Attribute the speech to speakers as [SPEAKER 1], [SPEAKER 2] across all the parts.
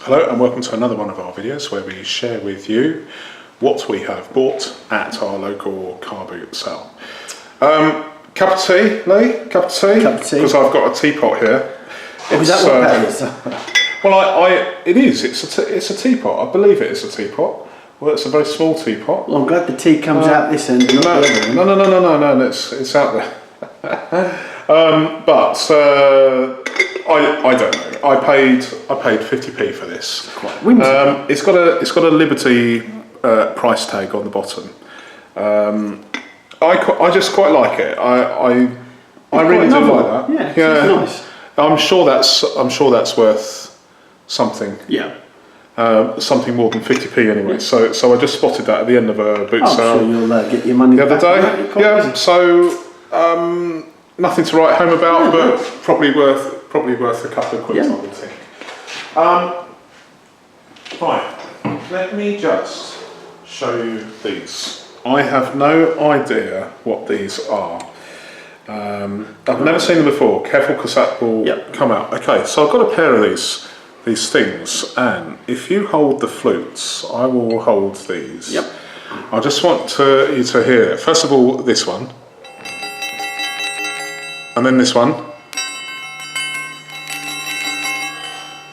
[SPEAKER 1] Hello and welcome to another one of our videos where we share with you what we have bought at our local car boot sale. Cup of tea, Lee? Cup of tea?
[SPEAKER 2] Cup of tea.
[SPEAKER 1] Because I've got a teapot here.
[SPEAKER 2] Oh, is that what that is?
[SPEAKER 1] Well, it is. It's a teapot. I believe it is a teapot. Well, it's a very small teapot.
[SPEAKER 2] Well, I'm glad the tea comes out this end. And not the other end.
[SPEAKER 1] No, it's out there. I don't know. I paid 50p for this.
[SPEAKER 2] Quite whimsical.
[SPEAKER 1] It's got a Liberty price tag on the bottom. I just quite like it. I really do like that.
[SPEAKER 2] Yeah, it's nice.
[SPEAKER 1] I'm sure that's worth something.
[SPEAKER 2] Yeah.
[SPEAKER 1] Something more than 50p anyway. Yeah. So I just spotted that at the end of a boot sale.
[SPEAKER 2] I'm sure you'll get your money
[SPEAKER 1] the other
[SPEAKER 2] back.
[SPEAKER 1] day. Yeah. So nothing to write home about, but probably worth a couple of quid. I would think. Right. Let me just show you these. I have no idea what these are. I've never seen them before. Careful, because that will come out. Okay, so I've got a pair of these things, and if you hold the flutes, I will hold these.
[SPEAKER 2] Yep.
[SPEAKER 1] I just want you to hear it. First of all, this one, and then this one.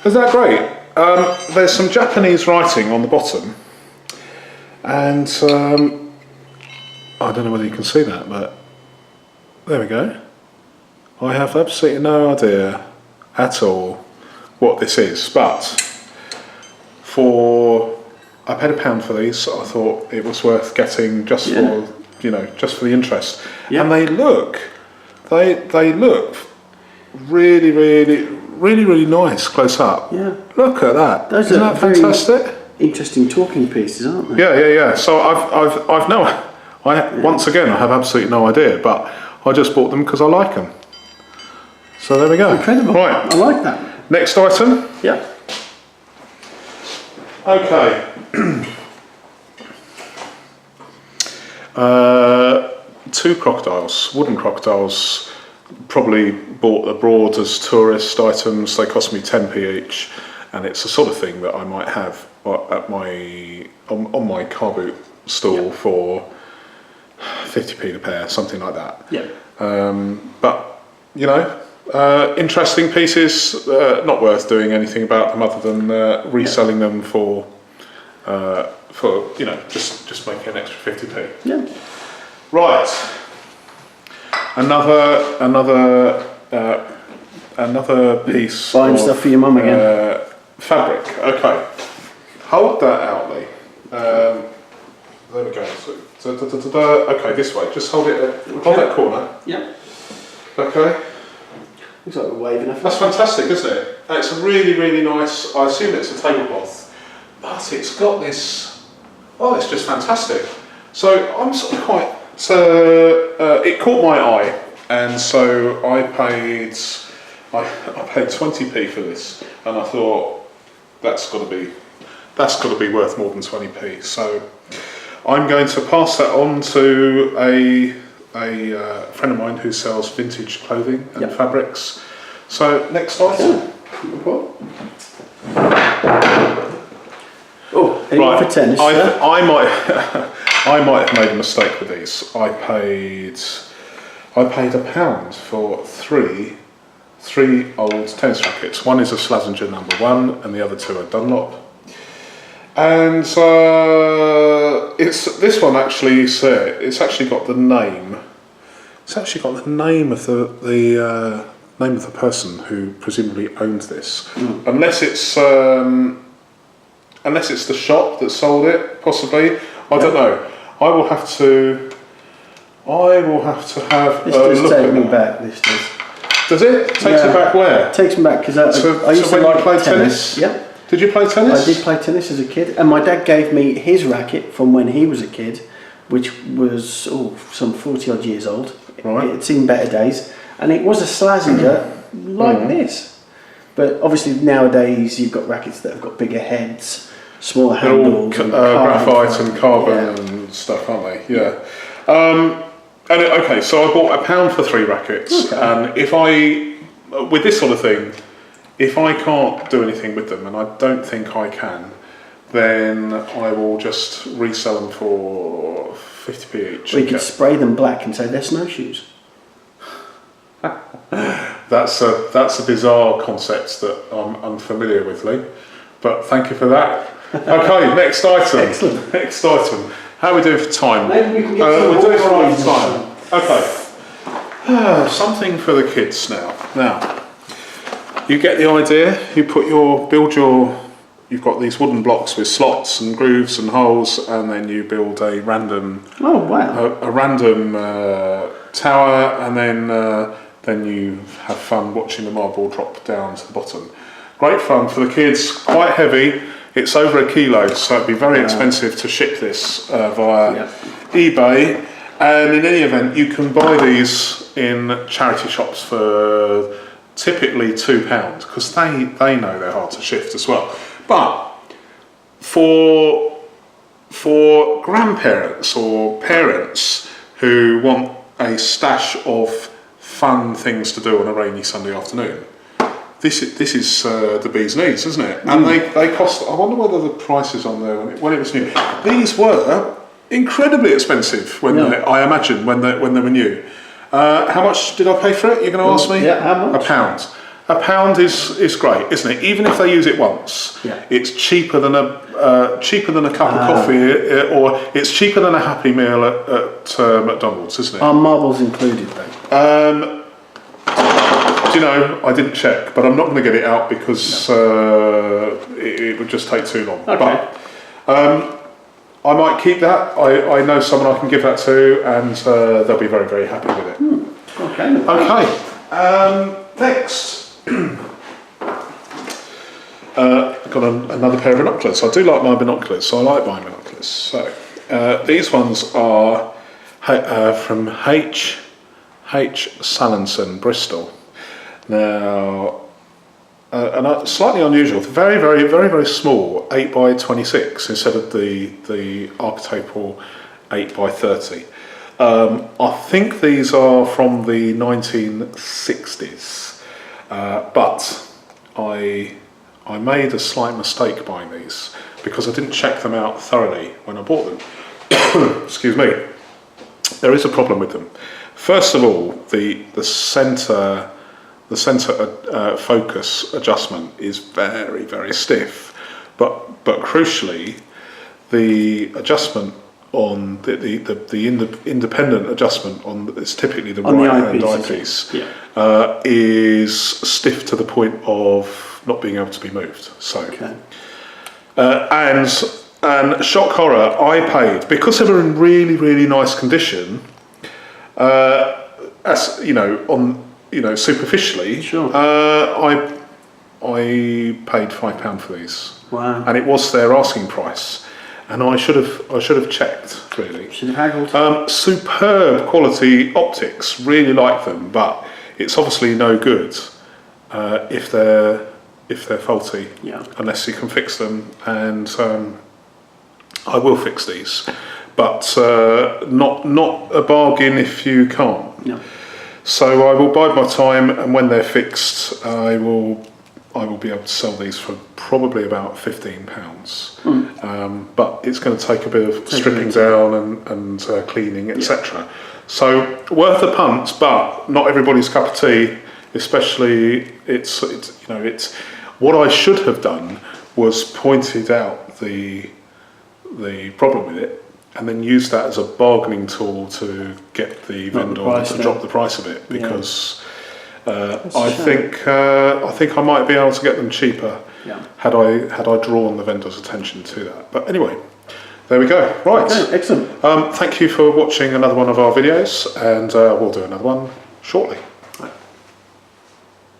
[SPEAKER 1] Isn't that great? There's some Japanese writing on the bottom, and I don't know whether you can see that, but there we go. I have absolutely no idea at all what this is, but I paid £1 for these. So I thought it was worth getting just for the interest.
[SPEAKER 2] Yeah.
[SPEAKER 1] And they look really nice close up.
[SPEAKER 2] Yeah.
[SPEAKER 1] Look at that.
[SPEAKER 2] Those
[SPEAKER 1] Isn't
[SPEAKER 2] are
[SPEAKER 1] that fantastic?
[SPEAKER 2] Interesting talking pieces, aren't they?
[SPEAKER 1] Yeah. So once again I have absolutely no idea, but I just bought them because I like them. So there we go.
[SPEAKER 2] Incredible.
[SPEAKER 1] Right.
[SPEAKER 2] I like that.
[SPEAKER 1] Next item.
[SPEAKER 2] Yeah.
[SPEAKER 1] Okay. Two crocodiles, wooden crocodiles. Probably bought abroad as tourist items. They cost me 10p each, and it's the sort of thing that I might have at on my car boot stall for 50p a pair, something like that.
[SPEAKER 2] Yeah.
[SPEAKER 1] But interesting pieces. Not worth doing anything about them other than reselling them for just making an extra 50p.
[SPEAKER 2] Yeah.
[SPEAKER 1] Right. Another piece.
[SPEAKER 2] Buying stuff for your mum again.
[SPEAKER 1] Fabric. Okay. Hold that out, Lee. There we go. Okay, this way. Just hold it. Hold that corner.
[SPEAKER 2] Yeah.
[SPEAKER 1] Okay.
[SPEAKER 2] Looks like we're waving off.
[SPEAKER 1] That's fantastic, isn't it? It's a really nice. I assume it's a tablecloth, but it's got this. Oh, it's just fantastic. So I'm sort of quite. So it caught my eye, and so I paid 20p for this, and I thought that's got to be worth more than 20p. So I'm going to pass that on to a friend of mine who sells vintage clothing and fabrics. So next item.
[SPEAKER 2] Oh, anyone for tennis?
[SPEAKER 1] I might have made a mistake with these. I paid £1 for three old tennis rackets. One is a Slazenger number 1, and the other two are Dunlop. And this one actually. It's actually got the name. It's actually got the name of the name of the person who presumably owns this, unless it's the shop that sold it, possibly. I don't know. I will have to have
[SPEAKER 2] This
[SPEAKER 1] a
[SPEAKER 2] does
[SPEAKER 1] look
[SPEAKER 2] take
[SPEAKER 1] at
[SPEAKER 2] me
[SPEAKER 1] that.
[SPEAKER 2] back, this does.
[SPEAKER 1] Does it? Takes it back where?
[SPEAKER 2] It takes me back because I used to
[SPEAKER 1] when you
[SPEAKER 2] like
[SPEAKER 1] played
[SPEAKER 2] tennis. Yeah.
[SPEAKER 1] Did you play tennis?
[SPEAKER 2] I did play tennis as a kid, and my dad gave me his racket from when he was a kid, which was some 40 odd years old.
[SPEAKER 1] Right.
[SPEAKER 2] It had seen better days, and it was a Slazenger like this. But obviously nowadays you've got rackets that have got bigger heads, smaller handles,
[SPEAKER 1] graphite and carbon and stuff, aren't they? Yeah. So I bought £1 for 3 rackets, and if with this sort of thing, if I can't do anything with them, and I don't think I can, then I will just resell them for 50p each.
[SPEAKER 2] Or you could spray them black and say they're snowshoes.
[SPEAKER 1] That's a bizarre concept that I'm unfamiliar with, Lee. But thank you for that. Okay, next item.
[SPEAKER 2] Excellent.
[SPEAKER 1] Next item. How are we doing for time?
[SPEAKER 2] Maybe we can get some
[SPEAKER 1] we're doing
[SPEAKER 2] more
[SPEAKER 1] for time. Okay. Something for the kids now. Now, you get the idea. You build your. You've got these wooden blocks with slots and grooves and holes, and then you build a random.
[SPEAKER 2] Oh wow!
[SPEAKER 1] A random tower, and then you have fun watching the marble drop down to the bottom. Great fun for the kids. Quite heavy. It's over 1 kilo, so it'd be very expensive to ship this via eBay. And in any event, you can buy these in charity shops for typically £2 because they know they're hard to shift as well. But for grandparents or parents who want a stash of fun things to do on a rainy Sunday afternoon, this is the bee's knees, isn't it? And they cost. I wonder whether the price is on there when it was new. These were incredibly expensive I imagine when they were new. How much did I pay for it? You're going to ask me?
[SPEAKER 2] Yeah, how much?
[SPEAKER 1] £1. £1 is great, isn't it? Even if they use it once, it's cheaper than a cup of coffee, or it's cheaper than a Happy Meal at McDonald's, isn't it?
[SPEAKER 2] Are marbles included though?
[SPEAKER 1] Do you know, I didn't check, but I'm not going to get it out because it would just take too long.
[SPEAKER 2] Okay.
[SPEAKER 1] But I might keep that. I know someone I can give that to, and they'll be very, very happy with it.
[SPEAKER 2] Okay.
[SPEAKER 1] Okay. Next. Got another pair of binoculars. I do like my binoculars, so I like buying binoculars. So these ones are from H. Sallinson, Bristol. Now, and slightly unusual. Very, very, very, very small, 8x26 instead of the archetypal 8x30. I think these are from the 1960s, but I made a slight mistake buying these because I didn't check them out thoroughly when I bought them. Excuse me. There is a problem with them. First of all, the center focus adjustment is very, very stiff, but crucially, the adjustment on the independent adjustment on it's typically the right hand eyepiece is stiff to the point of not being able to be moved. So, and shock horror, I paid because they were in really, really nice condition. As you know, superficially, I paid £5 for these.
[SPEAKER 2] Wow!
[SPEAKER 1] And it was their asking price, and I should have checked really.
[SPEAKER 2] Should have haggled.
[SPEAKER 1] Superb quality optics, really like them, but it's obviously no good if they're faulty, unless you can fix them, and I will fix these, but not a bargain if you can't.
[SPEAKER 2] No.
[SPEAKER 1] So I will bide my time, and when they're fixed, I will be able to sell these for probably about £15. But it's going to take a bit of stripping down and cleaning, etc. So worth a punt, but not everybody's cup of tea. Especially, it's what I should have done was pointed out the problem with it, and then use that as a bargaining tool to get the vendor to drop the price a bit, because I think I might be able to get them cheaper had I drawn the vendor's attention to that. But anyway, there we go. Right,
[SPEAKER 2] okay, excellent.
[SPEAKER 1] Thank you for watching another one of our videos, and we'll do another one shortly.